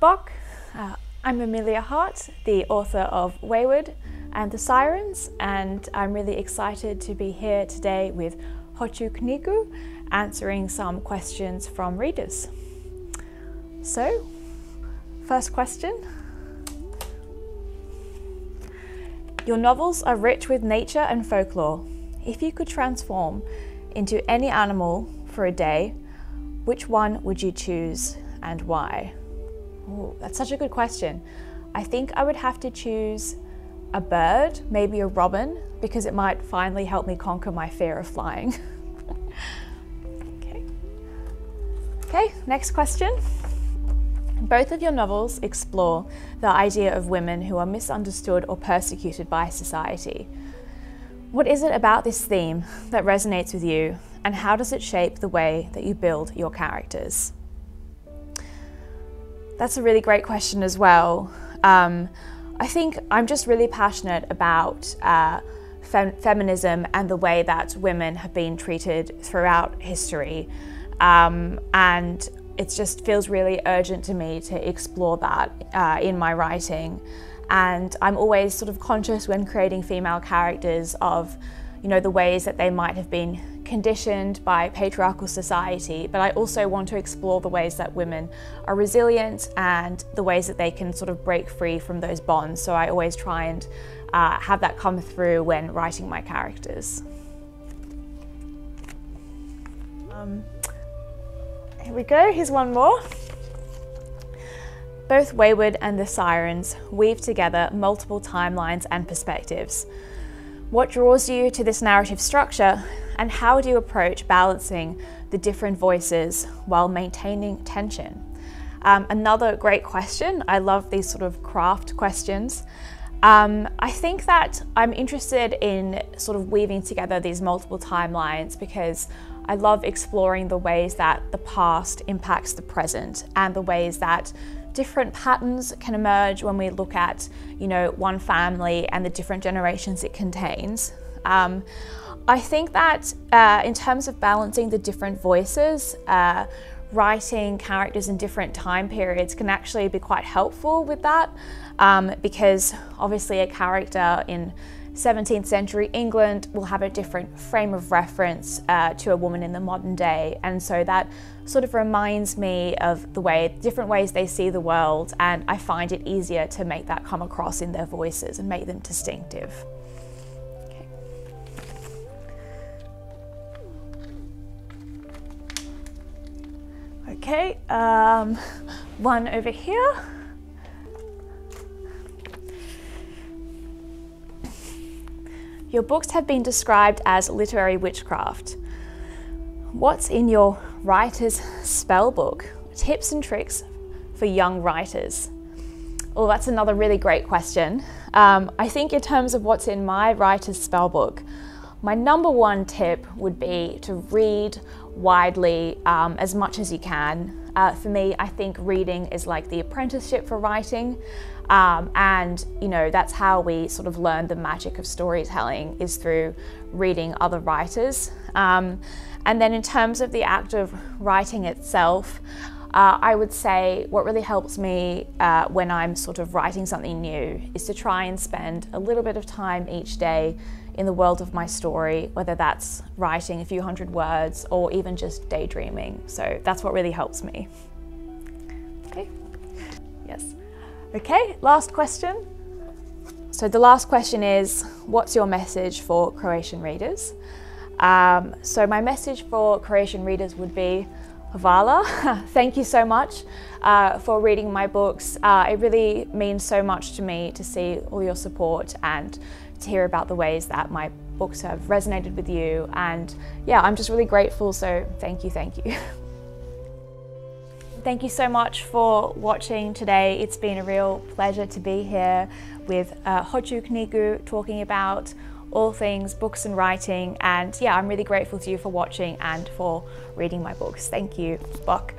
Bok. I'm Emilia Hart, the author of Weywardica and the Sirens, and I'm really excited to be here today with Hoću, knjigu, answering some questions from readers. So, first question. Your novels are rich with nature and folklore. If you could transform into any animal for a day, which one would you choose and why? Ooh, that's such a good question. I think I would have to choose a bird, maybe a robin, because it might finally help me conquer my fear of flying. Okay, next question. Both of your novels explore the idea of women who are misunderstood or persecuted by society. What is it about this theme that resonates with you, and how does it shape the way that you build your characters? That's a really great question as well. I think I'm just really passionate about feminism and the way that women have been treated throughout history. And it just feels really urgent to me to explore that in my writing. And I'm always sort of conscious when creating female characters of, the ways that they might have been conditioned by patriarchal society, but I also want to explore the ways that women are resilient and the ways that they can sort of break free from those bonds. So I always try and have that come through when writing my characters. Here we go, here's one more. Both Weywardica and the Sirens weave together multiple timelines and perspectives. What draws you to this narrative structure, and how do you approach balancing the different voices while maintaining tension? Another great question. I love these sort of craft questions. I think that I'm interested in sort of weaving together these multiple timelines because I love exploring the ways that the past impacts the present and the ways that different patterns can emerge when we look at, one family and the different generations it contains. I think that in terms of balancing the different voices, writing characters in different time periods can actually be quite helpful with that, because obviously a character in 17th century England will have a different frame of reference to a woman in the modern day, and so that sort of reminds me of different ways they see the world, and I find it easier to make that come across in their voices and make them distinctive. Okay, one over here. Your books have been described as literary witchcraft. What's in your writer's spell book? Tips and tricks for young writers. Well, that's another really great question. I think in terms of what's in my writer's spell book, my number one tip would be to read widely as much as you can. For me, I think reading is like the apprenticeship for writing. And that's how we sort of learn the magic of storytelling, is through reading other writers. And then in terms of the act of writing itself, I would say what really helps me when I'm sort of writing something new is to try and spend a little bit of time each day in the world of my story, whether that's writing a few hundred words or even just daydreaming. So that's what really helps me. Okay, yes. Okay, last question. So the last question is, what's your message for Croatian readers? So my message for Croatian readers would be, hvala. Thank you so much for reading my books. It really means so much to me to see all your support and to hear about the ways that my books have resonated with you. And yeah, I'm just really grateful, so thank you, thank you. Thank you so much for watching today. It's been a real pleasure to be here with Hoću, knjigu, talking about all things books and writing. And yeah, I'm really grateful to you for watching and for reading my books. Thank you. Bok.